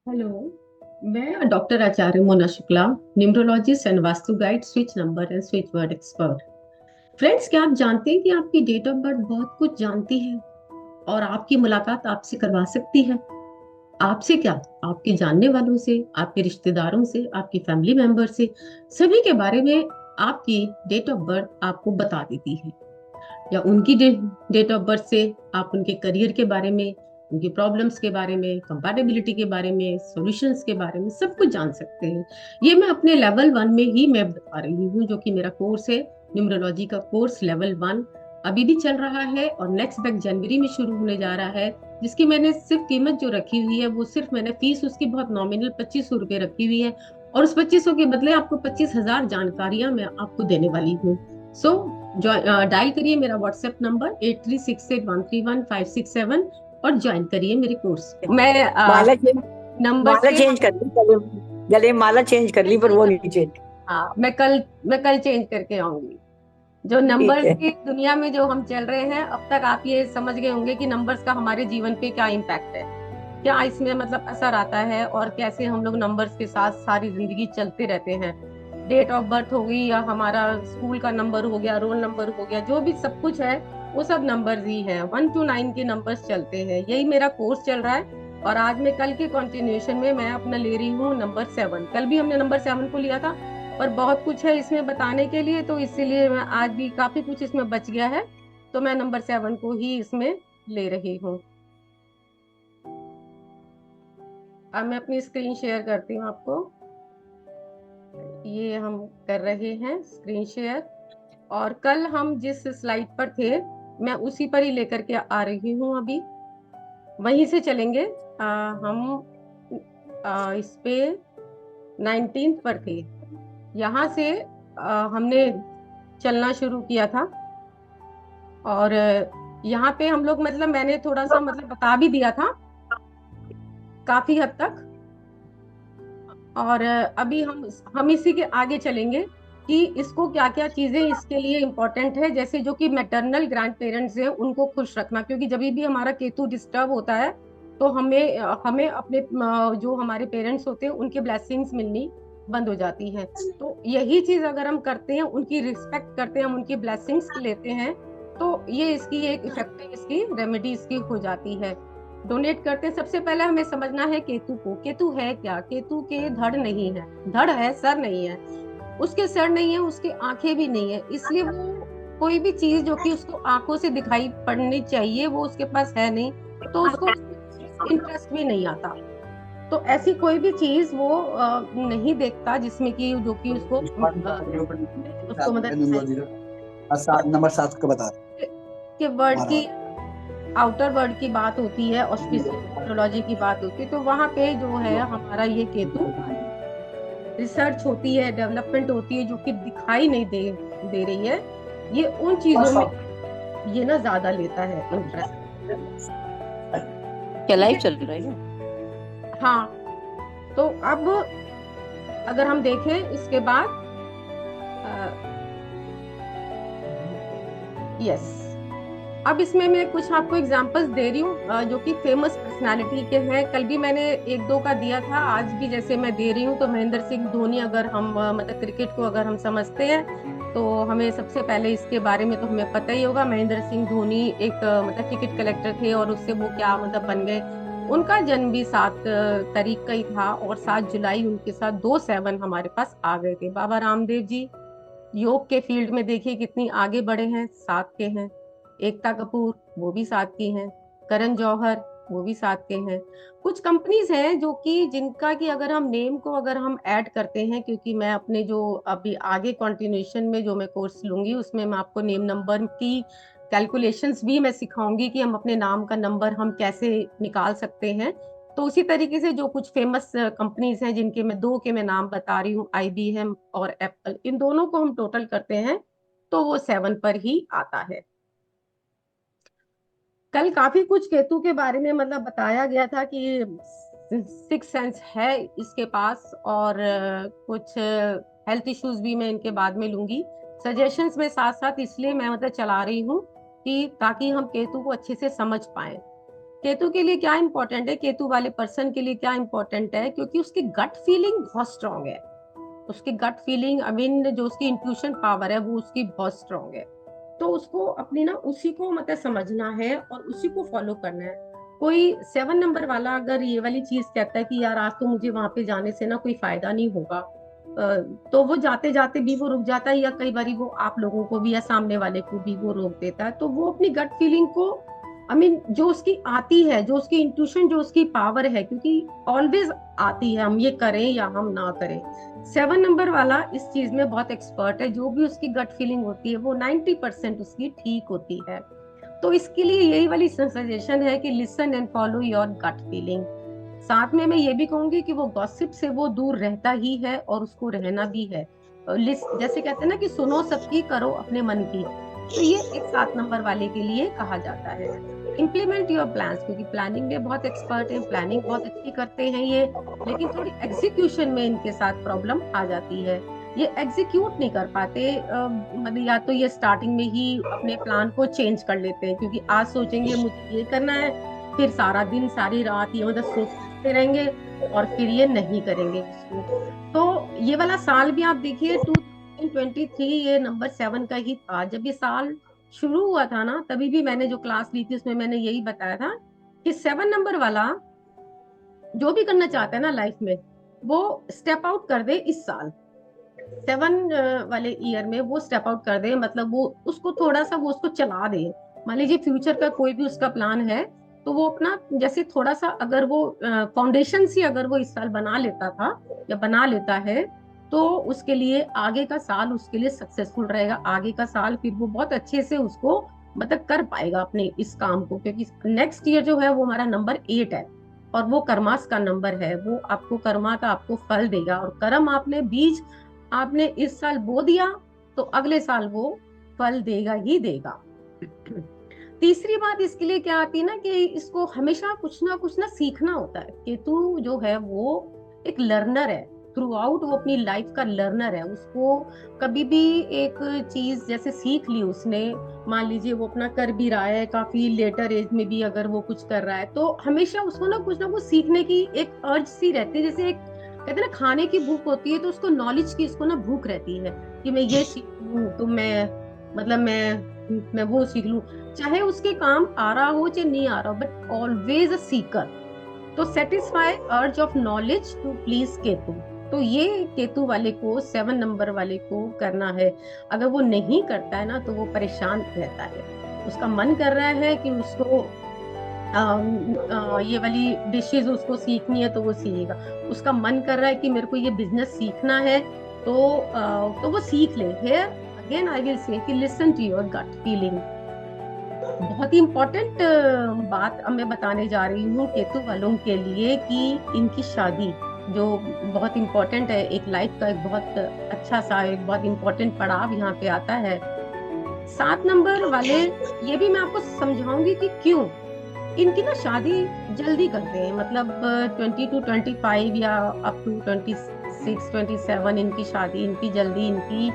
Hello. मैं doctor Acharya Mona Shukla, numerologist and vastu guide, switch number and switch word expert. Friends, क्या आप जानते हैं कि आपकी डेट ऑफ बर्थ बहुत कुछ जानती है और आपकी मुलाकात आपसे करवा सकती है। आपसे क्या, आपके जानने वालों से, आपके रिश्तेदारों से, आपकी फैमिली मेंबर से, सभी के बारे में आपकी डेट ऑफ बर्थ आपको बता देती है। या उनकी डेट ऑफ बर्थ से आप उनके करियर के बारे में, उनकी प्रॉब्लम्स के बारे में, कंपैटिबिलिटी के बारे में, सॉल्यूशंस के बारे में सब कुछ जान सकते हैं। ये मैं अपने लेवल 1 में ही मैं बता रही हूँ, जो कि मेरा कोर्स है, न्यूमरोलॉजी का कोर्स लेवल 1। अभी भी चल रहा है और नेक्स्ट बैच जनवरी में शुरू होने जा रहा है, जिसकी मैंने सिर्फ कीमत जो रखी हुई है वो सिर्फ मैंने फीस उसकी बहुत नॉमिनल 2500 रुपये रखी हुई है। और उस 2500 के बदले आपको 25,000 जानकारियां मैं आपको देने वाली हूँ। सो डायल करिए मेरा व्हाट्सएप नंबर 8368131567 और ज्वाइन करिए मेरे कोर्स। मैं माला चेंज नंबर माला से चेंज कर ली गले गले में माला चेंज कर ली, पर कल वो कर, नहीं चेंज। हाँ मैं कल चेंज करके आऊंगी। जो ठीक नंबर्स है। की दुनिया में जो हम चल रहे हैं, अब तक आप ये समझ गए होंगे कि नंबर्स का हमारे जीवन पे क्या इम्पैक्ट है, क्या इसमें मतलब असर आता है और कैसे हम लोग नंबर्स के साथ सारी जिंदगी चलते रहते हैं। डेट ऑफ बर्थ हो गई या हमारा स्कूल का नंबर हो गया, रोल नंबर हो गया, जो भी सब कुछ है वो सब नंबर्स ही है। 1 to 9 के नंबर्स चलते हैं, यही मेरा कोर्स चल रहा है। और आज मैं कल के कंटिन्यूएशन में मैं अपना ले रही हूँ नंबर 7। कल भी हमने नंबर 7 को लिया था, पर बहुत कुछ है इसमें बताने के लिए, तो इसीलिए मैं आज भी काफी कुछ इसमें बच गया है, तो मैं नंबर 7 को ही इसमें ले रही हूँ। अब मैं अपनी स्क्रीन शेयर करती हूँ आपको। ये हम कर रहे हैं स्क्रीन शेयर, और कल हम जिस स्लाइड पर थे मैं उसी पर ही लेकर के आ रही हूँ अभी, वहीं से चलेंगे। हम इस पे 19 पर थे, यहाँ से हमने चलना शुरू किया था। और यहाँ पे हम लोग मतलब मैंने थोड़ा सा मतलब बता भी दिया था काफी हद तक। और अभी हम इसी के आगे चलेंगे कि इसको क्या क्या चीजें इसके लिए इम्पोर्टेंट है, जैसे जो कि मैटरनल ग्रैंड पेरेंट्स हैं उनको खुश रखना, क्योंकि जब भी हमारा केतु डिस्टर्ब होता है तो हमें हमें अपने जो हमारे पेरेंट्स होते हैं उनके ब्लेसिंग्स मिलनी बंद हो जाती है। तो यही चीज अगर हम करते हैं, उनकी रिस्पेक्ट करते हैं, हम उनकी ब्लेसिंग्स लेते हैं, तो ये इसकी एक इफेक्टिव इसकी रेमेडी इसकी हो जाती है। डोनेट करते हैं। सबसे पहले हमें समझना है केतु को। केतु है क्या? केतु के धड़ नहीं है, धड़ है सर नहीं है, उसके सर नहीं है, उसकी आंखें भी नहीं है, इसलिए वो कोई भी चीज जो कि उसको आंखों से दिखाई पड़नी चाहिए वो उसके पास है नहीं, तो उसको इंटरेस्ट भी नहीं आता। तो ऐसी कोई भी चीज वो नहीं देखता जिसमें कि जो कि उसको मतलब नंबर 7 का बता के वर्ड रहा की आउटर वर्ल्ड की बात होती है, ऑस्पिशियल न्यूमरोलॉजी की बात होती है, तो वहां पे जो है हमारा ये केतु रिसर्च होती है, डेवलपमेंट होती है जो कि दिखाई नहीं दे रही है, ये उन चीजों में ये ना ज्यादा लेता है इंटरेस्ट। क्या ठीक लाइव है। चल रहा है क्या? हाँ, तो अब अगर हम देखें इसके बाद, यस, अब इसमें मैं कुछ आपको एग्जांपल्स दे रही हूँ जो कि फेमस पर्सनालिटी के हैं। कल भी मैंने एक दो का दिया था, आज भी जैसे मैं दे रही हूँ। तो महेंद्र सिंह धोनी, अगर हम मतलब क्रिकेट को अगर हम समझते हैं तो हमें सबसे पहले इसके बारे में तो हमें पता ही होगा। महेंद्र सिंह धोनी एक मतलब टिकट कलेक्टर थे और उससे वो क्या मतलब बन गए। उनका जन्म भी 7 तारीख का ही था और 7 जुलाई उनके साथ 2 7 हमारे पास आ गए थे। बाबा रामदेव जी योग के फील्ड में देखिए कितनी आगे बढ़े हैं, 7 के हैं। एकता कपूर वो भी 7 की हैं। करण जौहर वो भी 7 के हैं। कुछ कंपनीज हैं जो कि जिनका कि अगर हम नेम को अगर हम ऐड करते हैं, क्योंकि मैं अपने जो अभी आगे कंटिन्यूएशन में जो मैं कोर्स लूंगी उसमें मैं आपको नेम नंबर की कैलकुलेशंस भी मैं सिखाऊंगी कि हम अपने नाम का नंबर हम कैसे निकाल सकते हैं। तो उसी तरीके से जो कुछ फेमस कंपनीज हैं जिनके मैं दो के मैं नाम बता रही हूँ, IBM और एप्पल, इन दोनों को हम टोटल करते हैं तो वो 7 पर ही आता है। कल काफी कुछ केतु के बारे में मतलब बताया गया था कि 6 सेंस है इसके पास, और कुछ हेल्थ इश्यूज भी मैं इनके बाद में लूंगी। सजेशंस में साथ साथ इसलिए मैं मतलब चला रही हूँ कि ताकि हम केतु को अच्छे से समझ पाए। केतु के लिए क्या इंपॉर्टेंट है, केतु वाले पर्सन के लिए क्या इंपॉर्टेंट है, क्योंकि उसकी गट फीलिंग बहुत स्ट्रांग है। उसकी गट फीलिंग, आई मीन जो उसकी इंट्यूशन पावर है वो उसकी बहुत स्ट्रांग है। तो उसको अपनी ना उसी को मतलब समझना है और उसी को फॉलो करना है। कोई 7 नंबर वाला अगर ये वाली चीज कहता है कि यार आज तो मुझे वहां पे जाने से ना कोई फायदा नहीं होगा, तो वो जाते जाते भी वो रुक जाता है, या कई बार वो आप लोगों को भी या सामने वाले को भी वो रोक देता है। तो वो अपनी गट फीलिंग को, आई मीन जो उसकी आती है, जो उसकी इंट्यूशन, जो उसकी पावर है, क्योंकि ऑलवेज आती है, हम ये करें या हम ना करें। 7 नंबर वाला इस चीज में बहुत एक्सपर्ट है, जो भी उसकी गट फीलिंग होती है वो 90% उसकी ठीक होती है। तो इसके लिए यही वाली सजेशन है कि listen and follow your gut feeling. साथ में मैं ये भी कहूंगी कि वो गॉसिप से वो दूर रहता ही है और उसको रहना भी है। जैसे कहते हैं ना कि सुनो सबकी, करो अपने मन की, तो ये एक 7 नंबर वाले के लिए कहा जाता है। इम्प्लीमेंट योर प्लान्स, क्योंकि प्लानिंग में बहुत एक्सपर्ट है, प्लानिंग बहुत अच्छी करते हैं ये, लेकिन थोड़ी एग्जीक्यूशन में इनके साथ प्रॉब्लम आ जाती है। ये एग्जीक्यूट नहीं कर पाते, मतलब या तो ये स्टार्टिंग में ही अपने प्लान को चेंज कर लेते हैं, क्योंकि आज सोचेंगे मुझे ये करना है, फिर सारा दिन सारी रात ये मतलब सोचते रहेंगे और फिर ये नहीं करेंगे इसको। तो ये वाला साल भी आप देखिए 2023, ये नंबर 7 का ही था। जब ये साल शुरू हुआ था ना, तभी भी मैंने जो क्लास ली थी उसमें मैंने यही बताया था कि 7 नंबर वाला जो भी करना चाहता है ना लाइफ में, वो स्टेप आउट कर दे इस साल। 7 वाले ईयर में वो स्टेप आउट कर दे, मतलब वो उसको थोड़ा सा वो उसको चला दे। मान लीजिए फ्यूचर का कोई भी उसका प्लान है, तो वो अपना जैसे थोड़ा सा अगर वो फाउंडेशन सी अगर वो इस साल बना लेता था या बना लेता है, तो उसके लिए आगे का साल उसके लिए सक्सेसफुल रहेगा। आगे का साल फिर वो बहुत अच्छे से उसको मतलब कर पाएगा अपने इस काम को, क्योंकि नेक्स्ट ईयर जो है वो हमारा नंबर 8 है और वो कर्मास का नंबर है। वो आपको कर्मा का आपको फल देगा, और कर्म आपने बीज आपने इस साल बो दिया तो अगले साल वो फल देगा ही देगा। तीसरी बात इसके लिए क्या आती है ना, कि इसको हमेशा कुछ ना सीखना होता है। केतु जो है वो एक लर्नर है, थ्रू आउट वो अपनी लाइफ का लर्नर है। उसको कभी भी एक चीज जैसे सीख ली उसने, मान लीजिए वो अपना कर भी रहा है काफी लेटर एज में भी, अगर वो कुछ कर रहा है तो हमेशा उसको ना कुछ सीखने की एक अर्ज सी रहती है। जैसे एक कहते हैं ना खाने की भूख होती है, तो उसको नॉलेज की इसको ना भूख रहती है कि मैं ये सीख लूं, तो मैं मतलब मैं वो सीख लूं, चाहे उसके काम आ रहा हो चाहे नहीं आ रहा हो, बट ऑलवेज अ सीकर। तो satisfy urge of knowledge to please Ketu. तो ये केतु वाले को, 7 नंबर वाले को करना है। अगर वो नहीं करता है ना तो वो परेशान रहता है। उसका मन कर रहा है कि उसको ये वाली डिशेज उसको सीखनी है तो वो सीखेगा। उसका मन कर रहा है कि मेरे को ये बिजनेस सीखना है, तो वो सीख ले। Here again I will say कि listen to your gut feeling. बहुत ही इम्पोर्टेंट बात अब मैं बताने जा रही हूँ केतु वालों के लिए, कि इनकी शादी जो बहुत इम्पोर्टेंट है, एक लाइफ का एक बहुत अच्छा सा एक बहुत इम्पोर्टेंट पड़ाव यहाँ पे आता है। 7 नंबर वाले, ये भी मैं आपको समझाऊंगी कि क्यों इनकी ना शादी जल्दी करते हैं, मतलब 20 to 25 या अप टू 26 27 इनकी शादी इनकी जल्दी इनकी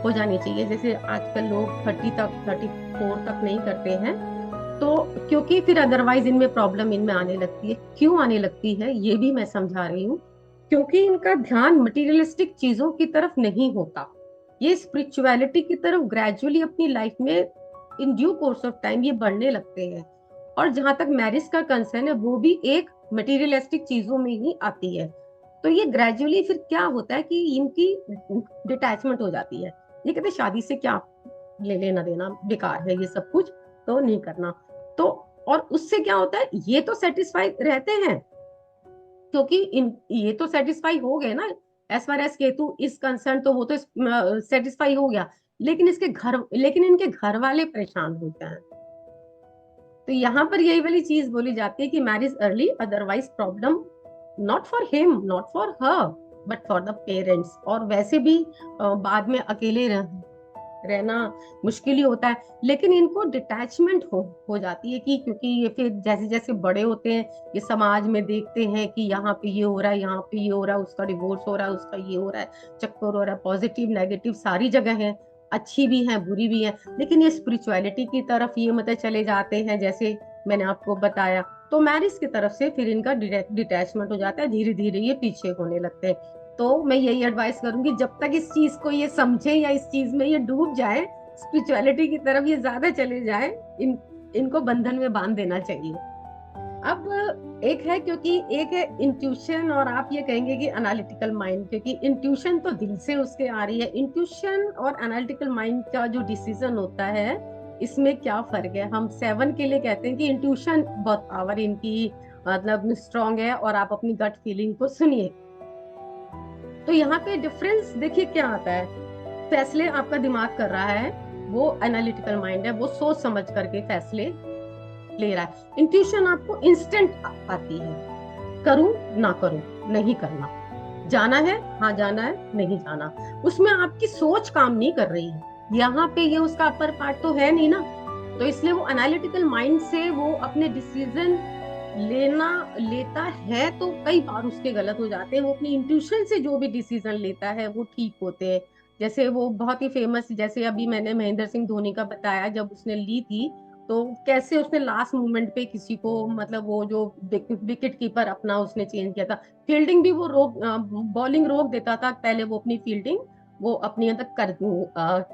हो जानी चाहिए। जैसे आजकल लोग 30 तक 34 तक नहीं करते हैं, तो क्योंकि फिर अदरवाइज इनमें प्रॉब्लम इनमें आने लगती है। क्यों आने लगती है ये भी मैं समझा रही हूँ, क्योंकि इनका ध्यान मटेरियलिस्टिक चीजों की तरफ नहीं होता। ये स्पिरिचुअलिटी की तरफ ग्रेजुअली अपनी लाइफ में in due course of time ये बढ़ने लगते हैं। और जहां तक मैरिज का कंसर्न है, वो भी एक मटेरियलिस्टिक चीजों में ही आती है। तो ये ग्रेजुअली फिर क्या होता है कि इनकी डिटैचमेंट हो जाती है। ये कहते शादी से क्या ले लेना देना, बेकार है ये सब कुछ, तो नहीं करना। तो और उससे क्या होता है, ये तो सेटिस्फाई रहते हैं क्योंकि ये तो सेटिस्फाई हो गए ना, as far as Ketu is concerned, तो वो तो सेटिस्फाई हो गया। लेकिन इनके घर वाले परेशान होते हैं। तो यहाँ पर यही वाली चीज बोली जाती है कि marriage early, otherwise problem not for him not for her but for the parents. और वैसे भी बाद में अकेले रहना मुश्किल ही होता है। लेकिन इनको डिटैचमेंट हो जाती है, कि क्योंकि ये फिर जैसे जैसे बड़े होते हैं, ये समाज में देखते हैं कि यहाँ पे ये हो रहा है, यहाँ पे ये हो रहा है, उसका डिवोर्स हो रहा है, उसका ये हो रहा है, चक्कर हो रहा है, पॉजिटिव नेगेटिव सारी जगह है, अच्छी भी है बुरी भी है। लेकिन ये स्पिरिचुअलिटी की तरफ ये मतलब चले जाते हैं, जैसे मैंने आपको बताया। तो मैरिज की तरफ से फिर इनका डिटैचमेंट हो जाता है, धीरे धीरे ये पीछे होने लगते हैं। तो मैं यही एडवाइस करूंगी, जब तक इस चीज को ये समझे या इस चीज में ये डूब जाए, स्पिरिचुअलिटी की तरफ ये ज्यादा चले जाए, इनको बंधन में बांध देना चाहिए। अब एक है, क्योंकि एक है इंट्यूशन और आप ये कहेंगे कि एनालिटिकल माइंड, क्योंकि इंट्यूशन तो दिल से उसके आ रही है। इंट्यूशन और एनालिटिकल माइंड का जो डिसीजन होता है, इसमें क्या फर्क है? हम 7 के लिए कहते हैं कि इंट्यूशन बहुत पावर इनकी मतलब स्ट्रांग है, और आप अपनी गट फीलिंग को सुनिए। तो यहाँ पे डिफरेंस देखिए क्या आता है। फैसले आपका दिमाग कर रहा है, वो एनालिटिकल माइंड है, वो सोच समझ करके फैसले ले रहा है। इंट्यूशन आपको इंस्टेंट आती है, करूं ना करूं, नहीं करना, जाना है हाँ जाना है, नहीं जाना, उसमें आपकी सोच काम नहीं कर रही है। यहाँ पे ये उसका अपर पार्ट तो है नहीं ना, तो इसलिए वो एनालिटिकल माइंड से वो अपने डिसीजन लेता है तो कई बार उसके गलत हो जाते हैं। वो अपनी इंट्यूशन से जो भी डिसीजन लेता है वो ठीक होते हैं। जैसे वो बहुत ही फेमस, जैसे अभी मैंने महेंद्र सिंह धोनी का बताया, जब उसने ली थी तो कैसे उसने लास्ट मोमेंट पे किसी को, मतलब वो जो विकेट कीपर अपना उसने चेंज किया था, फील्डिंग भी वो बॉलिंग रोक देता था, पहले वो अपनी फील्डिंग वो अपनी तक कर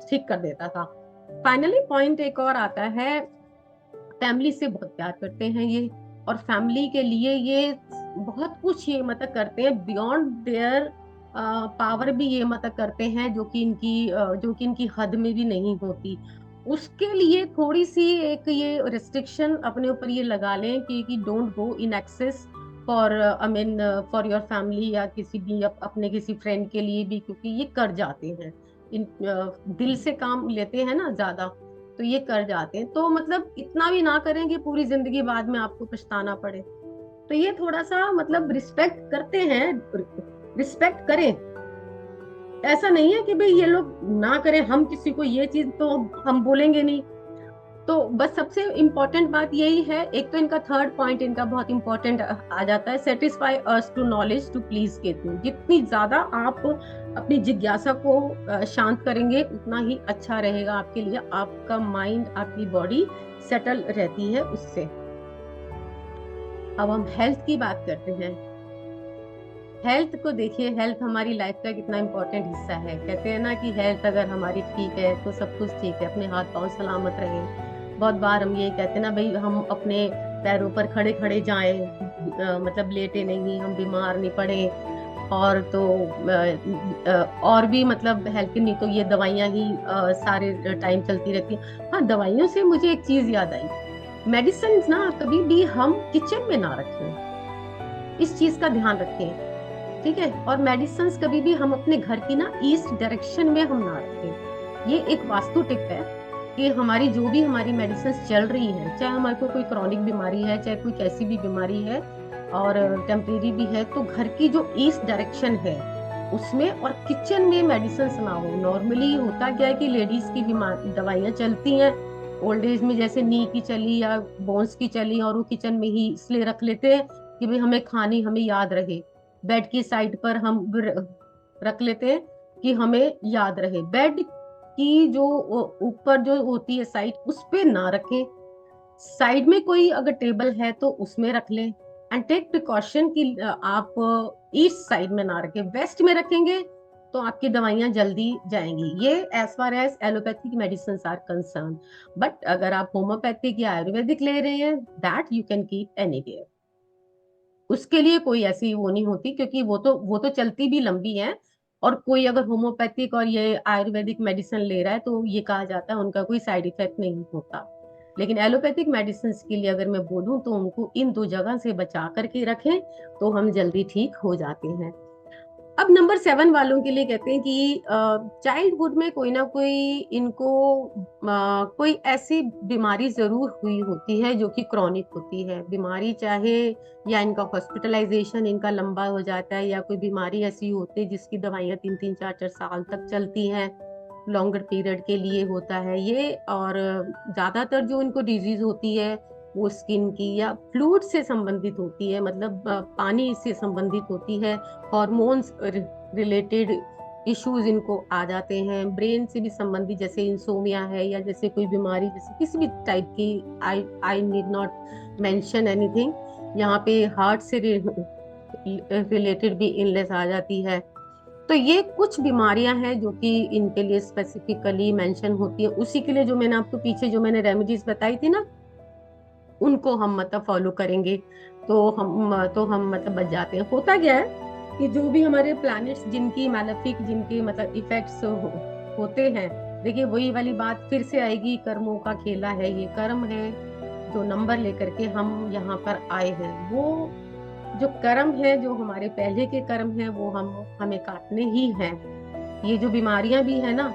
ठीक कर देता था। फाइनली पॉइंट एक और आता है, फैमिली से बहुत प्यार करते हैं ये, और फैमिली के लिए ये बहुत कुछ ये मतलब करते हैं, बियॉन्ड देयर पावर भी ये मतलब करते हैं, जो कि इनकी हद में भी नहीं होती। उसके लिए थोड़ी सी एक ये रिस्ट्रिक्शन अपने ऊपर ये लगा लें कि don't go in excess for I mean for your family, या किसी भी अपने किसी फ्रेंड के लिए भी, क्योंकि ये कर जाते हैं, दिल से काम लेते हैं ना ज्यादा, तो ये कर जाते हैं। तो मतलब इतना भी ना करें कि पूरी जिंदगी बाद में आपको पछताना पड़े। तो ये थोड़ा सा मतलब रिस्पेक्ट करते हैं, रिस्पेक्ट करें। ऐसा नहीं है कि भाई ये लोग ना करें, हम किसी को ये चीज तो हम बोलेंगे नहीं। तो बस सबसे इम्पोर्टेंट बात यही है। एक तो इनका थर्ड पॉइंट इनका बहुत इंपॉर्टेंट आ जाता है, satisfy us to knowledge to please Ketu. जितनी ज्यादा आप अपनी जिज्ञासा को शांत करेंगे, उतना ही अच्छा रहेगा आपके लिए। आपका माइंड, आपकी बॉडी सेटल रहती है उससे। अब हम हेल्थ की बात करते हैं। हेल्थ को देखिए, हेल्थ हमारी लाइफ का कितना इम्पोर्टेंट हिस्सा है। कहते हैं ना कि हेल्थ अगर हमारी ठीक है तो सब कुछ ठीक है, अपने हाथ पांव सलामत रहे। बहुत बार हम ये कहते हैं ना भाई, हम अपने पैरों पर खड़े खड़े जाएं, मतलब लेटे नहीं, हम बीमार नहीं पड़े। और तो और भी मतलब हेल्थ की, नहीं तो ये दवाइयां ही सारे टाइम चलती रहती हैं। हाँ, दवाइयों से मुझे एक चीज याद आई, मेडिसिन ना कभी भी हम किचन में ना रखें, इस चीज का ध्यान रखें, ठीक है। और मेडिसिन कभी भी हम अपने घर की ना ईस्ट डायरेक्शन में हम ना रखें। ये एक वास्तु टिप है कि हमारी जो भी हमारी मेडिसिन चल रही है, चाहे हमारे को कोई क्रॉनिक बीमारी है, चाहे कोई कैसी भी बीमारी है और टेम्परेरी भी है, तो घर की जो ईस्ट डायरेक्शन है उसमें, और किचन में मेडिसिन ना हो। नॉर्मली होता क्या है कि लेडीज की दवाइयाँ चलती हैं ओल्ड एज में, जैसे नी की चली या बोन्स की चली, और वो किचन में ही इसलिए रख लेते हैं कि भाई हमें खानी हमें याद रहे। बेड की साइड पर हम रख लेते हैं कि हमें याद रहे। बेड की जो ऊपर जो होती है साइड, उस पे ना रखें। साइड में कोई अगर टेबल है तो उसमें रख लें। एंड टेक प्रिकॉशन कि आप ईस्ट साइड में ना रखें, वेस्ट में रखेंगे तो आपकी दवाइयां जल्दी जाएंगी। ये as far as allopathic medicine are concerned. But अगर आप होम्योपैथिक या आयुर्वेदिक ले रहे हैं, that you can keep anywhere. उसके लिए कोई ऐसी वो नहीं होती, क्योंकि वो तो चलती भी लंबी है। और कोई अगर होम्योपैथिक और ये आयुर्वेदिक मेडिसिन ले रहा है तो ये कहा जाता है उनका कोई साइड इफेक्ट नहीं होता। लेकिन एलोपैथिक मेडिसिन के लिए अगर मैं बोलूं तो उनको इन 2 जगह से बचा करके रखें तो हम जल्दी ठीक हो जाते हैं। अब नंबर 7 वालों के लिए कहते हैं कि चाइल्डहुड में कोई ना कोई इनको कोई ऐसी बीमारी जरूर हुई होती है जो कि क्रॉनिक होती है बीमारी, चाहे या इनका हॉस्पिटलाइजेशन इनका लंबा हो जाता है, या कोई बीमारी ऐसी होती है जिसकी दवाइयाँ 3-3, 4-4 साल तक चलती हैं, लॉन्गर पीरियड के लिए होता है ये। और ज्यादातर जो इनको डिजीज होती है वो स्किन की या फ्लूइड से संबंधित होती है, मतलब पानी से संबंधित होती है, हार्मोन्स रिलेटेड इश्यूज इनको आ जाते हैं, ब्रेन से भी संबंधित, जैसे इंसोमिया है या जैसे कोई बीमारी, जैसे किसी भी टाइप की, I need not mention anything, यहाँ पे हार्ट से रिलेटेड भी इलनेस आ जाती है। तो ये कुछ बीमारियां हैं जो कि इनके लिए स्पेसिफिकली मेंशन होती है। उसी के लिए जो मैंने आपको पीछे जो मैंने रेमेडीज बताई थी ना, उनको हम मतलब फॉलो करेंगे तो हम मतलब बच जाते हैं। होता क्या है कि जो भी हमारे प्लैनेट्स जिनकी मैलेफिक, जिनके मतलब इफेक्ट्स होते हैं, देखिए वही वाली बात फिर से आएगी, कर्मों का खेला है, ये कर्म है जो नंबर लेकर के हम यहाँ पर आए हैं। वो जो कर्म है, जो हमारे पहले के कर्म है, वो हमें काटने ही हैं। ये जो बीमारियां भी है ना,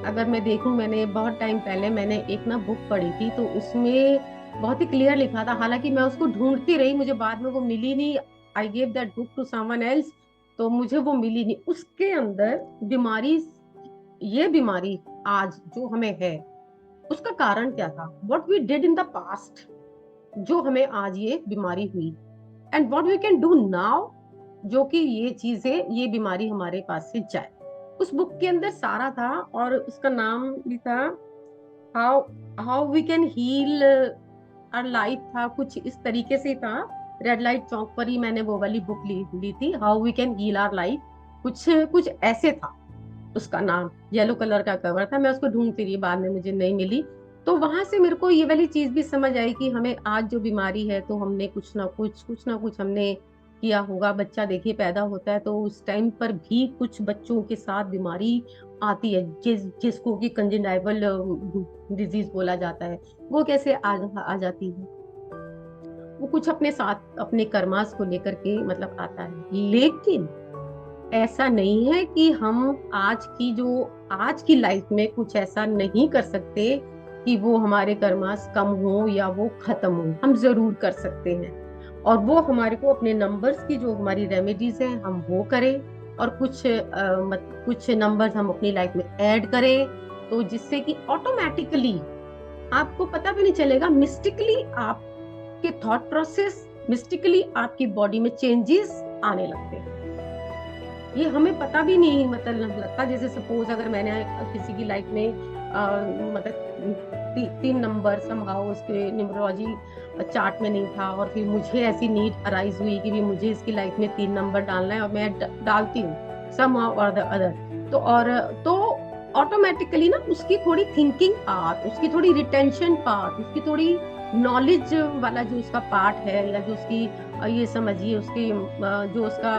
अगर मैं देखूं, मैंने बहुत टाइम पहले मैंने एक ना बुक पढ़ी थी, तो उसमें बहुत ही क्लियर लिखा था, हालांकि मैं उसको ढूंढती रही, मुझे बाद में वो मिली नहीं। I gave that book to someone else, तो मुझे वो मिली नहीं। उसके अंदर बीमारी, ये बीमारी आज जो हमें है, उसका कारण क्या था, what we did in the past, जो हमें आज ये बीमारी हुई, and what we can do now, जो कि ये चीजें, ये बीमारी हमारे पास से जाए। उस बुक के अंदर सारा था, और उसका नाम भी था how how we can heal our life, था कुछ इस तरीके से था। रेड लाइट चौक पर ही मैंने वो वाली बुक ली थी, how we can heal our life, कुछ कुछ ऐसे था उसका नाम। येलो कलर का कवर था, मैं उसको ढूंढती रही, बाद में मुझे नहीं मिली। तो वहां से मेरे को ये वाली चीज भी समझ आई कि हमें आज जो बीमारी है, तो हमने कुछ ना कुछ हमने किया होगा। बच्चा देखिए पैदा होता है, तो उस टाइम पर भी कुछ बच्चों के साथ बीमारी आती है, जिसको कि कंजेनाइवल डिजीज बोला जाता है। वो कैसे आ जाती है, वो कुछ अपने साथ अपने कर्मास को लेकर के मतलब आता है। लेकिन ऐसा नहीं है कि हम आज की लाइफ में कुछ ऐसा नहीं कर सकते कि वो हमारे कर्मास कम हो या वो खत्म हो। हम जरूर कर सकते हैं, और वो हमारे को अपने नंबर्स की जो हमारी रेमेडीज हैं, हम वो करें, और कुछ नंबर्स हम अपनी लाइफ में ऐड करें, तो जिससे कि ऑटोमेटिकली आपको पता भी नहीं चलेगा, मिस्टिकली आपके थॉट प्रोसेस, मिस्टिकली आपकी बॉडी में चेंजेस आने लगते हैं। ये हमें पता भी नहीं मतलब लगता। जैसे सपोज अगर मैंने किसी की लाइफ में मतलब 3 नंबर समहाउ उसके न्यूमरोलॉजी चार्ट में नहीं था, और फिर मुझे ऐसी नीड अराइज हुई कि भी मुझे इसकी लाइफ में 3 नंबर डालना है, और मैं डालती हूँ समहाउ और द अदर, तो ऑटोमेटिकली ना उसकी थोड़ी थिंकिंग पार्ट, उसकी थोड़ी रिटेंशन पार्ट, उसकी थोड़ी नॉलेज वाला जो उसका पार्ट है, या जो उसकी ये समझिए उसकी जो उसका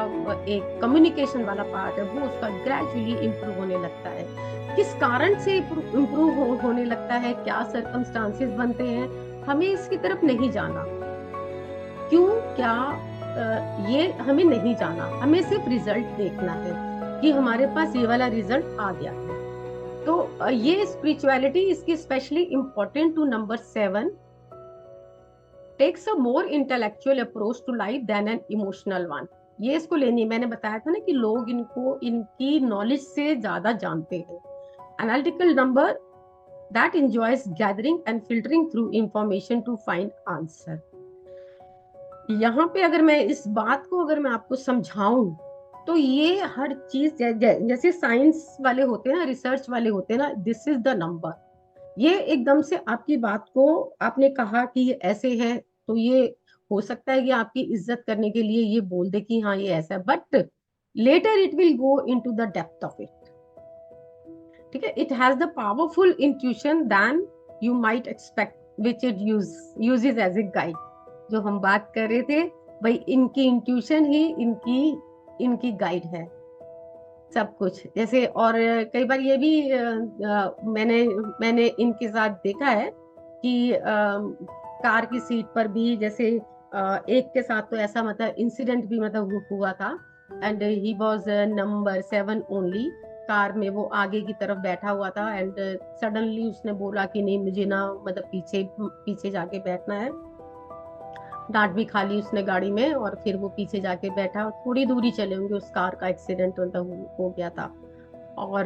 एक कम्युनिकेशन वाला पार्ट है, वो उसका ग्रेजुअली इम्प्रूव होने लगता है। किस कारण से इम्प्रूव होने लगता है, क्या सर्कमस्टांसेस बनते हैं, हमें इसकी तरफ नहीं जाना। क्यों, क्या, ये हमें नहीं जाना, हमें सिर्फ रिजल्ट देखना है कि हमारे पास ये वाला रिजल्ट आ गया है। तो ये स्पिरिचुअलिटी इसकी specially important to number 7 takes a more intellectual approach to life than an emotional one। ये इसको लेनी, मैंने बताया था ना कि लोग इनको इनकी नॉलेज से ज्यादा जानते हैं। Analytical number that enjoys gathering and filtering through information to find answer। यहाँ पे अगर मैं इस बात को अगर मैं आपको समझाऊं, तो ये हर चीज जैसे साइंस वाले होते हैं ना, रिसर्च वाले होते हैं ना, दिस इज द नंबर। ये एकदम से आपकी बात को आपने कहा कि ये ऐसे है, तो ये हो सकता है कि आपकी इज्जत करने के लिए ये बोल दे कि हाँ ये ऐसा है, but later it will go into the depth of it. ठीक है, it has the powerful intuition then you might expect, which it uses as a guide. जो हम बात कर रहे थे भाई, इनकी इंट्यूशन ही इनकी गाइड है सब कुछ। जैसे और कई बार ये भी मैंने इनके साथ देखा है कि कार की सीट पर भी, जैसे एक के साथ तो ऐसा मतलब इंसिडेंट भी मतलब हुआ था, and he was number 7 only. Car में वो आगे की तरफ बैठा हुआ था, एंड सडनली उसने बोला कि नहीं मुझे ना मतलब पीछे जाके बैठना है। डांट भी खा ली उसने गाड़ी में, और फिर वो पीछे जाके बैठा। थोड़ी दूरी चले होंगे, उस कार का एक्सीडेंट हो गया था, और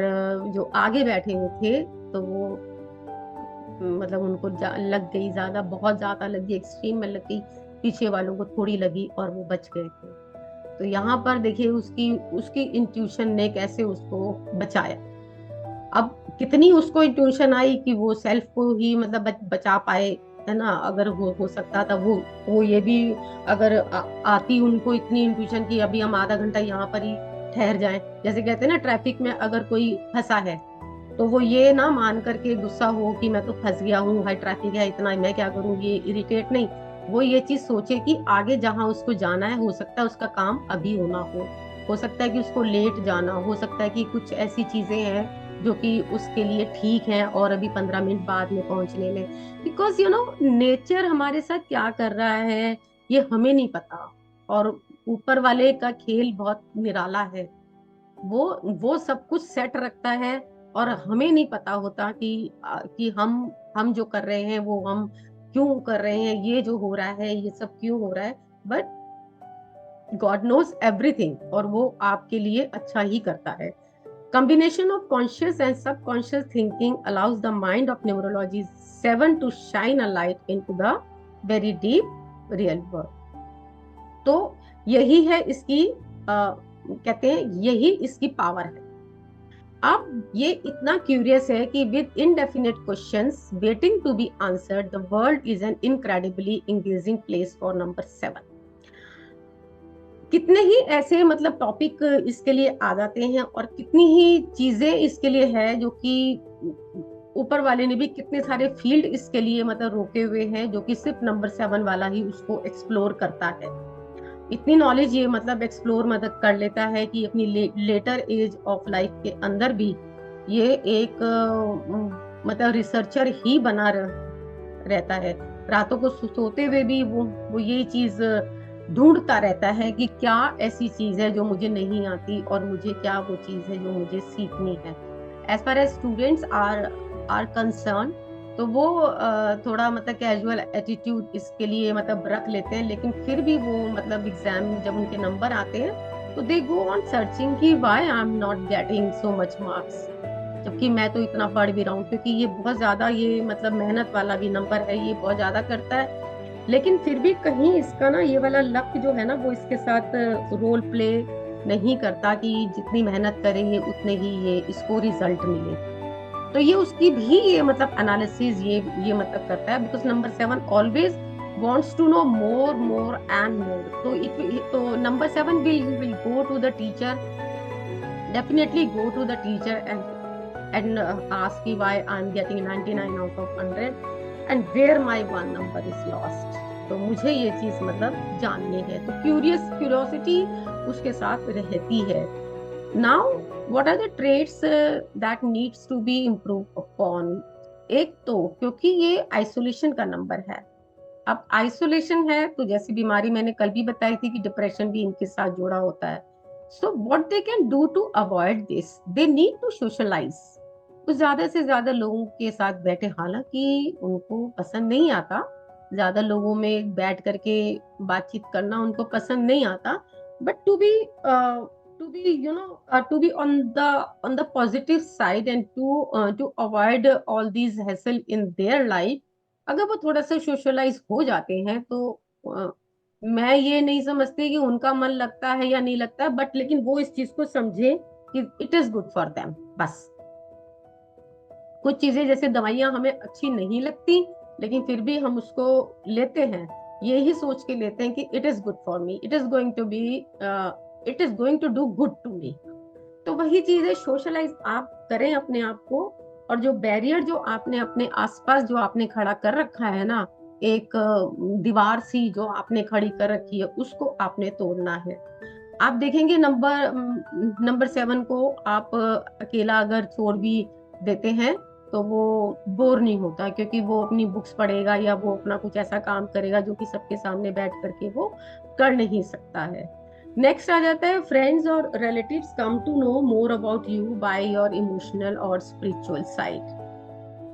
जो आगे बैठे हुए थे तो वो मतलब उनको लग गई, बहुत ज्यादा लग गई, एक्सट्रीम में लग गई, पीछे वालों को थोड़ी लगी और वो बच गए थे। तो यहाँ पर देखिए उसकी उसकी इंट्यूशन ने कैसे उसको बचाया। अब कितनी उसको इंट्यूशन आई कि वो सेल्फ को ही मतलब बचा पाए, है ना। अगर वो हो सकता था वो ये भी अगर आती उनको इतनी इंट्यूशन की अभी हम आधा घंटा यहाँ पर ही ठहर जाएं, जैसे कहते हैं ना ट्रैफिक में अगर कोई फंसा है तो वो ये ना मान करके गुस्सा हो कि मैं तो फंस गया हूँ, हाई ट्रैफिक है इतना, मैं क्या करूँ, ये इरिटेट नहीं। वो ये चीज सोचे कि आगे जहां उसको जाना है हो सकता है उसका काम अभी होना हो सकता है कि उसको लेट जाना, हो सकता है कि कुछ ऐसी चीजें हैं जो कि उसके लिए ठीक है और अभी 15 मिनट बाद में पहुंचने में। बिकॉज नेचर हमारे साथ क्या कर रहा है ये हमें नहीं पता, और ऊपर वाले का खेल बहुत निराला है। वो सब कुछ सेट रखता है और हमें नहीं पता होता कि हम जो कर रहे हैं वो हम क्यों कर रहे हैं, ये जो हो रहा है ये सब क्यों हो रहा है। बट गॉड नोज एवरीथिंग, और वो आपके लिए अच्छा ही करता है। Combination of conscious and subconscious thinking allows the mind of numerology 7 to shine a light into the very deep real world. तो यही है इसकी कहते हैं यही इसकी पावर है। अब ये इतना क्यूरियस है कि with indefinite questions waiting to be answered the world is an incredibly engaging place for number 7। कितने ही ऐसे मतलब टॉपिक इसके लिए आ जाते हैं और कितनी ही चीजें इसके लिए है जो कि ऊपर वाले ने भी कितने सारे फील्ड इसके लिए मतलब रोके हुए हैं जो कि सिर्फ नंबर 7 वाला ही उसको एक्सप्लोर करता है। इतनी नॉलेज ये मतलब एक्सप्लोर मदद कर लेता है कि अपनी लेटर एज ऑफ लाइफ के अंदर भी ये एक मतलब रिसर्चर ही बना रहता है। रातों को सोते हुए भी वो ये चीज ढूंढता रहता है कि क्या ऐसी चीज है जो मुझे नहीं आती और मुझे क्या वो चीज है जो मुझे सीखनी है। As far as students are concerned, तो वो थोड़ा मतलब कैजुअल एटीट्यूड इसके लिए मतलब रख लेते हैं, लेकिन फिर भी वो मतलब एग्जाम में जब उनके नंबर आते हैं तो दे गो ऑन सर्चिंग कि why I am not getting so much marks, जबकि मैं तो इतना पढ़ भी रहा हूँ। क्योंकि ये बहुत ज्यादा ये मतलब मेहनत वाला भी नंबर है, ये बहुत ज्यादा करता है। लेकिन फिर भी कहीं इसका ना ये वाला लक जो है ना वो इसके साथ रोल प्ले नहीं करता कि जितनी मेहनत करेंगे उतने ही ये इसको रिजल्ट मिले। तो ये उसकी भी ये मतलब एनालिसिस ये मतलब करता है, because number 7 always wants to know more and more. तो number 7 will go to the teacher, definitely go to the teacher and ask why I'm getting 99 out of 100 and where my one number is lost। तो मुझे ये चीज मतलब जाननी है, तो curiosity उसके साथ रहती है। Now what are the traits that needs to be improved upon? एक तो क्योंकि ये आइसोलेशन का नंबर है। अब आइसोलेशन है तो जैसी बीमारी मैंने कल भी बताई थी कि डिप्रेशन भी इनके साथ जुड़ा होता है। So what they can do to avoid this? They need to socialize। तो ज्यादा से ज्यादा लोगों के साथ बैठे, हालांकि उनको पसंद नहीं आता ज्यादा लोगों में बैठ करके बातचीत करना, उनको पसंद नहीं आता। But to be to be on the positive side and to avoid all these hassle in their life, अगर वो थोड़ा सा सोशलाइज हो जाते हैं तो मैं ये नहीं समझती कि उनका मन लगता है या नहीं लगता, बट लेकिन वो इस चीज को समझे कि it is good for them. बस कुछ चीजें जैसे दवाइयां हमें अच्छी नहीं लगती लेकिन फिर भी हम उसको लेते हैं, यही सोच के लेते हैं कि it is good for me, it is going to do good to me. तो वही चीज है, सोशलाइज आप करें अपने आप को, और जो बैरियर जो आपने अपने आसपास जो आपने खड़ा कर रखा है ना, एक दीवार सी जो आपने खड़ी कर रखी है, उसको आपने तोड़ना है। आप देखेंगे नंबर 7 को आप अकेला अगर छोड़ भी देते हैं तो वो बोर नहीं होता, क्योंकि वो अपनी बुक्स पढ़ेगा या वो अपना कुछ ऐसा काम करेगा जो कि सबके सामने बैठ करके वो कर नहीं सकता है। नेक्स्ट आ जाता है फ्रेंड्स और relatives come to know more about you by your emotional और स्पिरिचुअल साइड।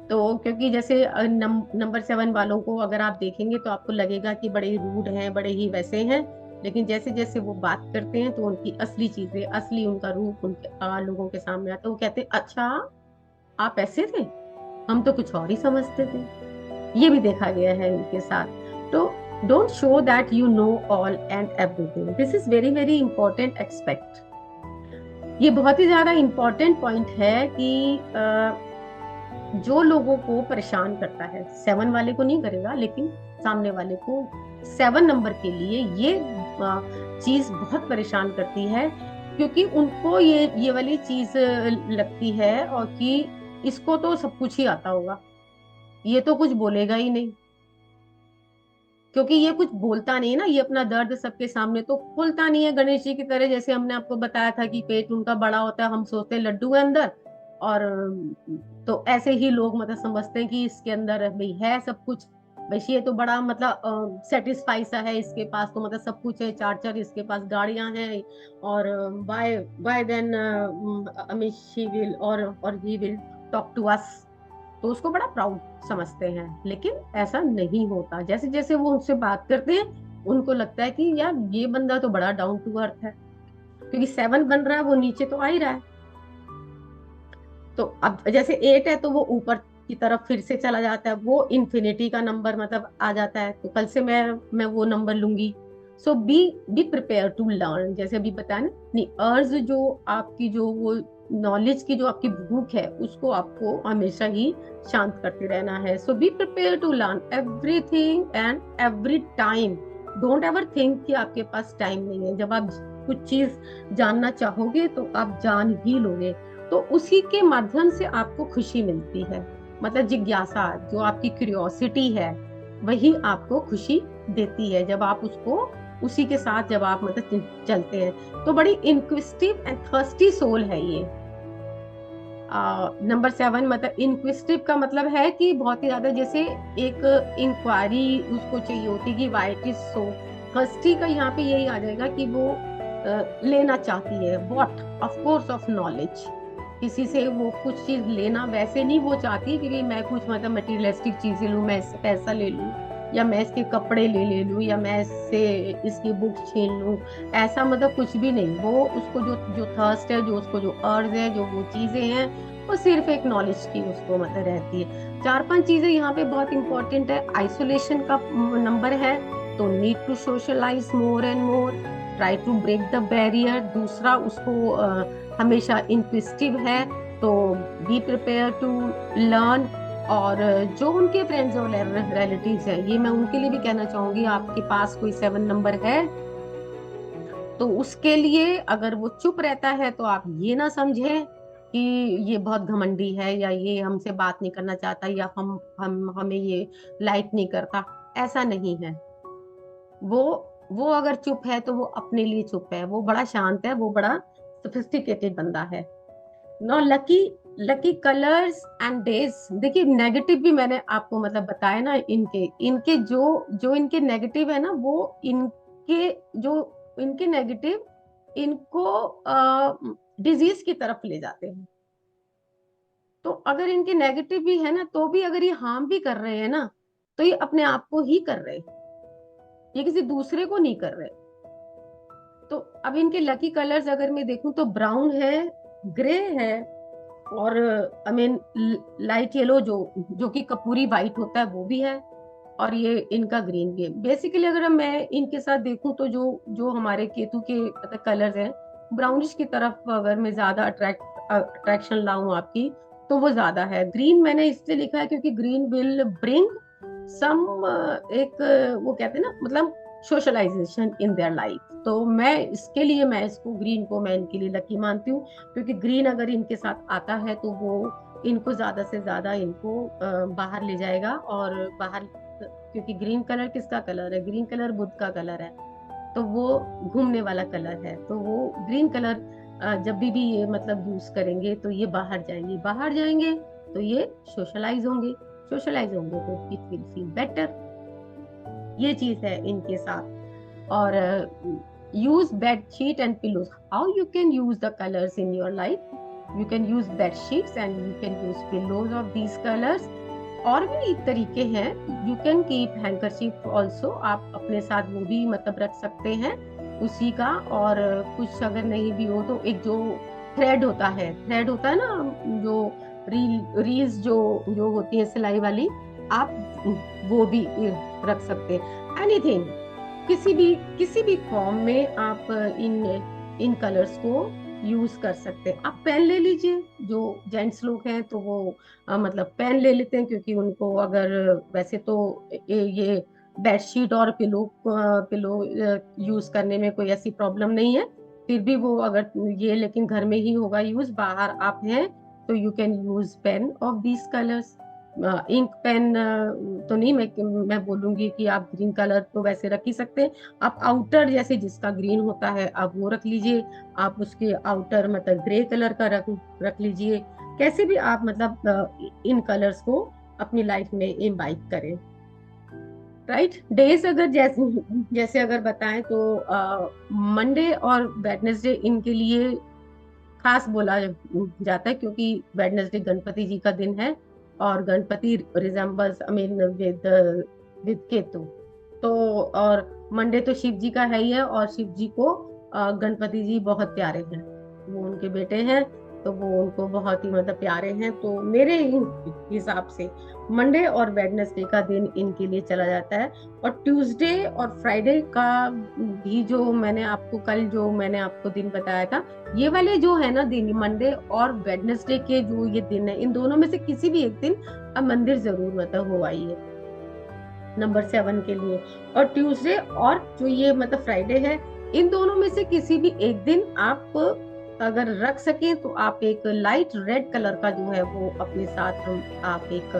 तो क्योंकि जैसे नंबर 7 वालों को अगर आप देखेंगे तो आपको लगेगा कि बड़े रूड हैं, बड़े ही वैसे हैं, लेकिन जैसे जैसे वो बात करते हैं तो उनकी असली चीजें, असली उनका रूप उनके लोगों के सामने आता है। वो कहते हैं अच्छा आप ऐसे थे, हम तो कुछ और ही समझते थे। ये भी देखा गया है इनके साथ। तो don't show that you know all and everything. This is very very important expect. ये बहुत ही ज्यादा इंपॉर्टेंट पॉइंट है कि जो लोगों को परेशान करता है, 7 वाले को नहीं करेगा लेकिन सामने वाले को 7 नंबर के लिए ये चीज बहुत परेशान करती है, क्योंकि उनको ये वाली चीज लगती है और कि इसको तो सब कुछ ही आता होगा, ये तो कुछ बोलेगा ही नहीं, क्योंकि ये कुछ बोलता नहीं ना, ये अपना दर्द सबके सामने तो खुलता नहीं है। गणेश जी की तरह, जैसे हमने आपको बताया था कि पेट उनका बड़ा होता है, हम सोचते हैं लड्डू है अंदर, और तो ऐसे ही लोग मतलब समझते हैं कि इसके अंदर भाई है सब कुछ, भाई ये तो बड़ा मतलब सेटिस्फाई सा है, इसके पास तो मतलब सब कुछ है, चार चार इसके पास गाड़ियां हैं, और bye bye then she will और he will talk to us, तो उसको बड़ा प्राउड समझते हैं। लेकिन ऐसा नहीं होता, जैसे जैसे वो उनसे बात करते हैं उनको लगता है कि यार ये बंदा तो बड़ा डाउन टू अर्थ है, क्योंकि 7 बन रहा है, वो नीचे तो आ ही रहा है। तो अब जैसे 8 है तो वो ऊपर की तरफ फिर से चला जाता है, वो इन्फिनिटी का नंबर मतलब आ जाता है, तो कल से मैं वो नंबर लूंगी। सो बी प्रिपेयर टू लर्न, जैसे अभी बताया ना, अर्ज जो आपकी जो वो नॉलेज की जो आपकी भूख है उसको आपको हमेशा ही शांत करते रहना है। So be prepare to learn everything and every time. Don't ever think कि आपके पास टाइम नहीं है। जब आप कुछ चीज जानना चाहोगे तो आप जान ही लोगे, तो उसी के माध्यम से आपको खुशी मिलती है। मतलब जिज्ञासा, जो आपकी क्यूरियोसिटी है, वही आपको खुशी देती है जब आप उसको उसी के साथ जब आप मतलब चलते हैं। तो बड़ी इंक्विजिटिव एंड थर्स्टी सोल है ये। नंबर 7 मतलब इंक्विजिटिव का मतलब है कि बहुत ही ज्यादा, जैसे एक इंक्वायरी उसको चाहिए होती कि why it is so. Thirsty का यहाँ पे यही आ जाएगा कि वो लेना चाहती है, what of course of knowledge, किसी से वो कुछ चीज लेना वैसे नहीं वो चाहती कि मैं कुछ मतलब मटेरियलिस्टिक चीजें लूं, मैं इससे पैसा ले लूं, या मैं इसके कपड़े ले लूं, या मैं इससे इसकी बुक छीन लूं, ऐसा मतलब कुछ भी नहीं। वो उसको जो जो थर्स्ट है, जो उसको जो अर्ज है, जो वो चीजें हैं, वो सिर्फ एक नॉलेज की उसको मतलब रहती है। 4-5 चीजें यहाँ पे बहुत इंपॉर्टेंट है। आइसोलेशन का नंबर है, तो need to socialize more and more, try to break the barrier. दूसरा उसको हमेशा इंक्विजिटिव है, तो बी प्रिपेयर टू लर्न। और जो उनके फ्रेंड्स और रिलेटिव्स हैं, ये मैं उनके लिए भी कहना चाहूंगी, आपके पास कोई 7 नंबर है तो उसके लिए अगर वो चुप रहता है तो आप ये ना समझें कि ये बहुत घमंडी है, या ये हमसे बात नहीं करना चाहता, या हमें ये लाइक नहीं करता। ऐसा नहीं है। वो अगर चुप है तो वो अपने लिए चुप है, वो बड़ा शांत है, वो बड़ा सोफिस्टिकेटेड बंदा है। No lucky lucky colours and days. देखिए नेगेटिव भी मैंने आपको मतलब बताया ना, इनके इनके जो जो इनके नेगेटिव है ना, वो इनके जो इनके नेगेटिव इनको डिजीज की तरफ ले जाते हैं। तो अगर इनके नेगेटिव भी है ना, तो भी अगर ये हार्म भी कर रहे हैं ना, तो ये अपने आप को ही कर रहे हैं, ये किसी दूसरे को नहीं कर रहे। तो अब इनके लकी कलर्स अगर मैं देखूं तो ब्राउन है, ग्रे है, और आई मीन लाइट येलो जो जो कि कपूरी व्हाइट होता है वो भी है, और ये इनका ग्रीन भी है। बेसिकली अगर मैं इनके साथ देखूं तो जो जो हमारे केतु के मतलब कलर्स हैं, ब्राउनिश की तरफ अगर मैं ज्यादा अट्रैक्शन लाऊं आपकी, तो वो ज्यादा है। ग्रीन मैंने इसलिए लिखा है क्योंकि ग्रीन विल ब्रिंग सम एक वो कहते हैं ना मतलब सोशलाइजेशन इन देयर लाइफ। तो मैं इसके लिए मैं इसको ग्रीन को मैं इनके लिए लकी मानती हूँ, क्योंकि ग्रीन अगर इनके साथ आता है तो वो इनको ज्यादा से ज्यादा इनको बाहर ले जाएगा। और बाहर, क्योंकि ग्रीन कलर किसका कलर है? ग्रीन कलर बुध का कलर है, तो वो घूमने वाला कलर है। तो वो ग्रीन कलर जब भी ये मतलब यूज करेंगे तो ये बाहर जाएंगे तो ये सोशलाइज होंगे तो इट विल फील बेटर। ये चीज है इनके साथ। और use bed sheet and pillows. How you can use the colors in your life? You can use bed sheets and you can use pillows of these colors. और भी तरीके हैं, you can keep handkerchief also, आप अपने साथ वो भी मतलब रख सकते हैं उसी का। और कुछ अगर नहीं भी हो तो एक जो थ्रेड होता है ना, जो रील्स जो जो होती है सिलाई वाली, आप वो भी रख सकते हैं। एनीथिंग, किसी भी फॉर्म में आप इन कलर्स को यूज कर सकते हैं। आप पेन ले लीजिए, जो जेंट्स लोग हैं तो वो मतलब पेन ले लेते हैं, क्योंकि उनको अगर वैसे तो ये बेडशीट और पिलो यूज करने में कोई ऐसी प्रॉब्लम नहीं है, फिर भी वो अगर ये लेकिन घर में ही होगा यूज, बाहर आप हैं तो you can use pen of these colours. Ink pen तो नहीं, मैं बोलूंगी कि आप ग्रीन कलर तो वैसे रख ही सकते हैं। आप आउटर जैसे जिसका ग्रीन होता है आप वो रख लीजिए, आप उसके आउटर मतलब ग्रे कलर का रख लीजिए। कैसे भी आप मतलब इन कलर्स को अपनी लाइफ में इम्बाइब करें। राइट, डेज अगर जैसे अगर बताएं तो मंडे और वेडनेसडे इनके लिए खास बोला जाता है, क्योंकि वेडनेसडे गणपति जी का दिन है और Ganapati resembles I mean with Ketu. तो और मंडे तो शिव जी का है ही है, और शिव जी को गणपति जी बहुत प्यारे हैं, वो उनके बेटे हैं, तो वो उनको बहुत ही मतलब प्यारे हैं। तो मेरे हिसाब से मंडे और वेडनेसडे का दिन इनके लिए चला जाता है। और ट्यूसडे और फ्राइडे का भी जो मैंने आपको दिन बताया था, ये वाले जो है ना दिन, मंडे और वेडनेसडे के जो ये दिन है, इन दोनों में से किसी भी एक दिन अब मंदिर जरूर मतलब हो आइए नंबर 7 के लिए। और ट्यूसडे और जो ये मतलब फ्राइडे है, इन दोनों में से किसी भी एक दिन आप अगर रख सके तो आप एक लाइट रेड कलर का जो है वो अपने साथ आप एक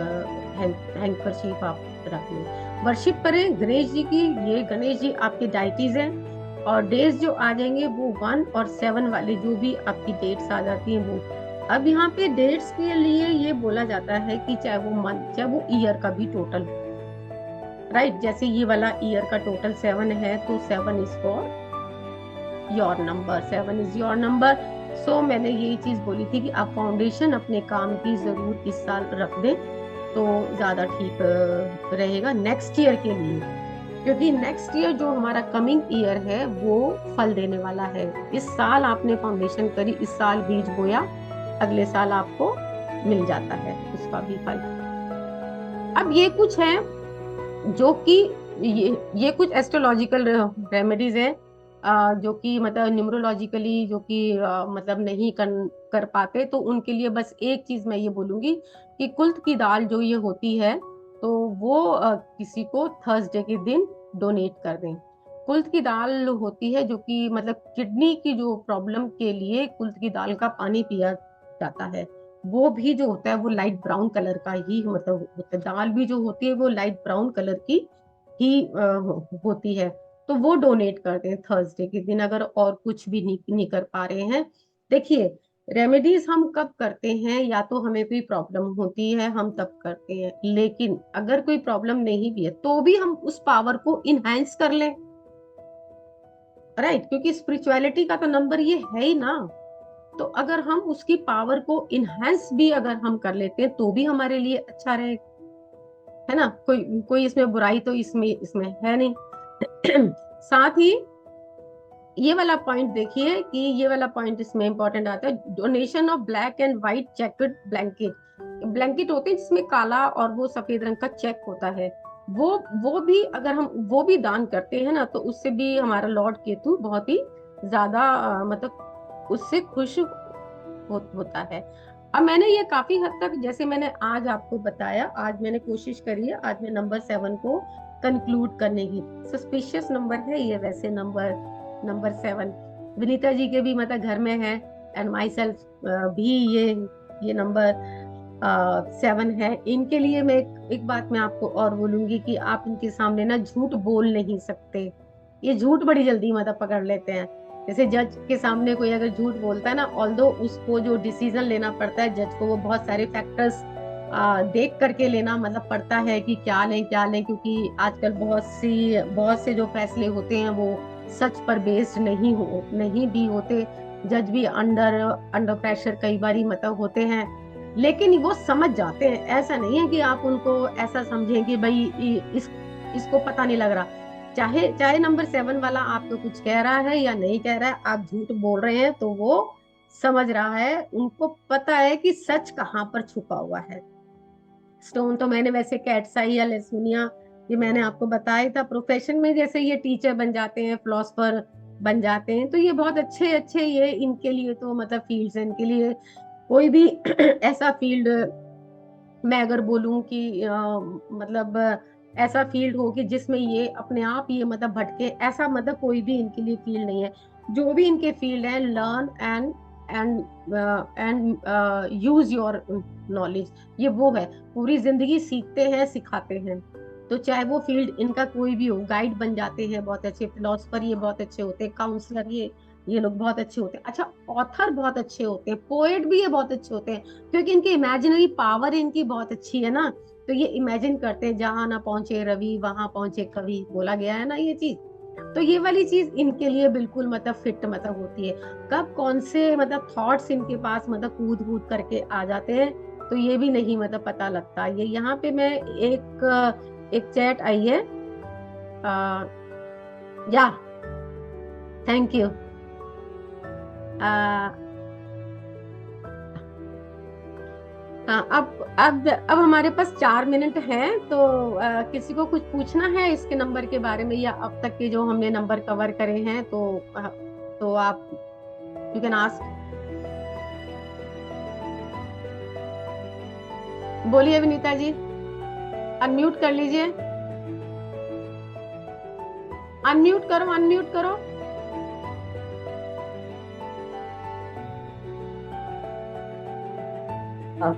हैंकरचीफ आप रख लें। वर्शिप करें गणेश जी की। ये गणेश जी आपके डाइटीज हैं, और डेज जो आ जाएंगे वो 1 और 7 वाले जो भी आपकी डेट्स आ जाती हैं वो। अब यहाँ पे डेट्स के लिए ये बोला जाता है कि चाहे वो मंथ चाहे वो ईयर का भी टोटल, राइट, जैसे ये वाला ईयर का टोटल 7 है तो 7 is for your number, 7 is your number. So मैंने यही चीज बोली थी कि आप फाउंडेशन अपने काम की जरूर इस साल रख दें तो ज्यादा ठीक रहेगा नेक्स्ट ईयर के लिए, क्योंकि नेक्स्ट ईयर जो हमारा कमिंग ईयर है वो फल देने वाला है। इस साल आपने फाउंडेशन करी, इस साल बीज बोया, अगले साल आपको मिल जाता है उसका भी फल। अब ये कुछ है जो कि ये कुछ एस्ट्रोलॉजिकल रेमेडीज हैं जो कि मतलब न्यूमरोलॉजिकली जो कि मतलब नहीं कर पाते, तो उनके लिए बस एक चीज मैं ये बोलूंगी कि कुल्थ की दाल जो ये होती है तो वो किसी को थर्सडे के दिन डोनेट कर दें। कुल्थ की दाल होती है जो कि मतलब किडनी की जो प्रॉब्लम के लिए कुल्थ की दाल का पानी पिया जाता है। वो भी जो होता है वो लाइट ब्राउन कलर का ही मतलब दाल भी जो होती है वो लाइट ब्राउन कलर की ही होती है। तो वो डोनेट करते हैं थर्सडे के दिन, अगर और कुछ भी नहीं कर पा रहे हैं। देखिए, रेमेडीज हम कब करते हैं, या तो हमें कोई प्रॉब्लम होती है हम तब करते हैं, लेकिन अगर कोई प्रॉब्लम नहीं भी है तो भी हम उस पावर को इनहैंस कर लें, राइट, क्योंकि स्पिरिचुअलिटी का तो नंबर ये है ही ना। तो अगर हम उसकी पावर को इनहैंस भी अगर हम कर लेते हैं तो भी हमारे लिए अच्छा रहे, है ना। कोई कोई इसमें बुराई तो इसमें है नहीं। साथ ही ये वाला पॉइंट देखिए कि ये वाला पॉइंट इसमें इंपॉर्टेंट आता है, donation of black and white checked blanket होते हैं जिसमें काला और वो सफेद रंग का चेक होता है। वो भी अगर हम वो भी दान करते हैं ना तो उससे भी हमारा लॉर्ड केतु बहुत ही ज्यादा मतलब उससे खुश होता है। अब मैंने ये काफी हद तक, जैसे मैंने आज आपको बताया, आज मैंने कोशिश करी है आज मैं नंबर 7 को कंक्लूड करने की। सस्पिशियस नंबर है ये वैसे नंबर 7 विनीता जी के भी मतलब घर में है, एंड माई सेल्फ भी ये नंबर 7 है। इनके लिए मैं एक बात मैं आपको और बोलूंगी कि आप इनके सामने ना झूठ बोल नहीं सकते। ये झूठ बड़ी जल्दी मतलब पकड़ लेते हैं। जैसे जज के सामने कोई अगर झूठ बोलता है ना, ऑल्दो उसको जो डिसीजन लेना पड़ता है जज को, वो बहुत सारे फैक्टर्स देख करके लेना मतलब पड़ता है कि क्या लें, क्योंकि आजकल बहुत से जो फैसले होते हैं वो सच पर बेस्ड नहीं भी होते। जज भी अंडर प्रेशर कई बार मतलब होते हैं, लेकिन वो समझ जाते हैं। ऐसा नहीं है कि आप उनको ऐसा समझें कि भाई इसको पता नहीं लग रहा। चाहे नंबर 7 वाला आपको कुछ कह रहा है या नहीं कह रहा है, आप झूठ बोल रहे हैं तो वो समझ रहा है, उनको पता है कि सच कहाँ पर छुपा हुआ है। स्टोन तो मैंने वैसे कैट्स आई या लेसुनिया ये मैंने आपको बताया था। प्रोफेशन में जैसे ये टीचर बन जाते हैं, फिलोसफर बन जाते हैं, तो ये बहुत अच्छे अच्छे ये इनके लिए तो मतलब फील्ड्स हैं इनके लिए। कोई भी ऐसा फील्ड मैं अगर बोलूं कि मतलब ऐसा फील्ड हो कि जिसमें ये अपने आप ये मतलब भटके, ऐसा मतलब कोई भी इनके लिए फील्ड नहीं है। जो भी इनके फील्ड है, learn and and use your knowledge, ये वो है। पूरी जिंदगी सीखते हैं, सिखाते हैं। तो चाहे वो फील्ड इनका कोई भी हो, गाइड बन जाते हैं बहुत अच्छे, फिलोसफर ये बहुत अच्छे होते हैं, काउंसलर ये लोग बहुत अच्छे होते हैं। अच्छा, ऑथर बहुत अच्छे होते हैं, पोएट भी ये बहुत अच्छे होते हैं, क्योंकि इनकी इमेजिनरी पावर इनकी बहुत अच्छी है ना। तो ये इमेजिन करते हैं, जहां ना पहुंचे रवि वहां पहुंचे कवि, बोला गया है ना ये चीज। तो ये वाली चीज इनके लिए बिल्कुल मतलब फिट मतलब होती है। कब कौन से मतलब थॉट्स इनके पास मतलब कूद कूद करके आ जाते हैं, तो ये भी नहीं मतलब पता लगता। ये यहाँ पे मैं एक चैट आई है, या थैंक यू। हाँ, अब हमारे पास 4 मिनट हैं, तो किसी को कुछ पूछना है इसके नंबर के बारे में, या अब तक के जो हमने नंबर कवर करे हैं, तो आप यू कैन आस्क। बोलिए विनीता जी, अनम्यूट कर लीजिए, अनम्यूट करो, अनम्यूट करो। हाँ,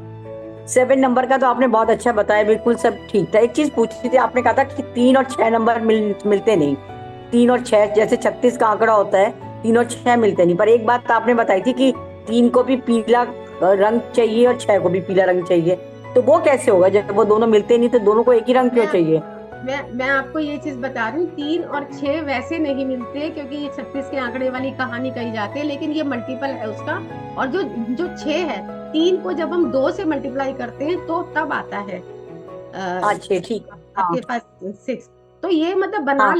7 नंबर का तो आपने बहुत अच्छा बताया, बिल्कुल सब ठीक था। एक चीज पूछी थी, आपने कहा था कि 3 और 6 नंबर मिलते नहीं। 3 और 6 जैसे 36 का आंकड़ा होता है, 3 और 6 मिलते नहीं। पर एक बात आपने बताई थी कि 3 को भी पीला रंग चाहिए और 6 को भी पीला रंग चाहिए। तो वो कैसे होगा जब वो दोनों मिलते नहीं? तो दोनों को एक ही रंग क्यों चाहिए? मैं आपको ये चीज बता रही हूँ, 3 और 6 वैसे नहीं मिलते, क्योंकि ये 36 के आंकड़े वाली कहानी कही जाती है, लेकिन ये मल्टीपल है उसका। और जो जो 6 है, 3 को जब हम 2 से मल्टीप्लाई करते हैं तो तब आता है अच्छा, ठीक है। हाँ आपके पास 6। तो ये मतलब हाँ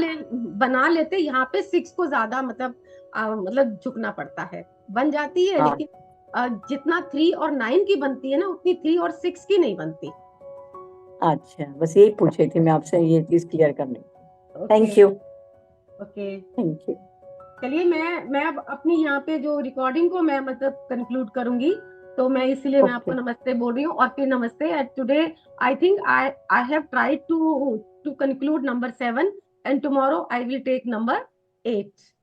बना लेते, यहाँ पे 6 को ज्यादा मतलब मतलब झुकना पड़ता है। बन जाती है, हाँ। लेकिन जितना 3 और 9 की बनती है ना, उतनी 3 और 6 की नहीं बनती। अच्छा, बस यही पूछे थे मैं आपसे, ये चीज क्लियर करने। Okay, thank you. Okay. Thank you. चलिए, मैं अब अपनी यहाँ पे जो रिकॉर्डिंग को मैं मतलब कंक्लूड करूंगी, तो मैं इसीलिए मैं आपको ओके। नमस्ते बोल रही हूँ, और फिर नमस्ते। Today I think I have tried to conclude number 7, and tomorrow I will take number 8।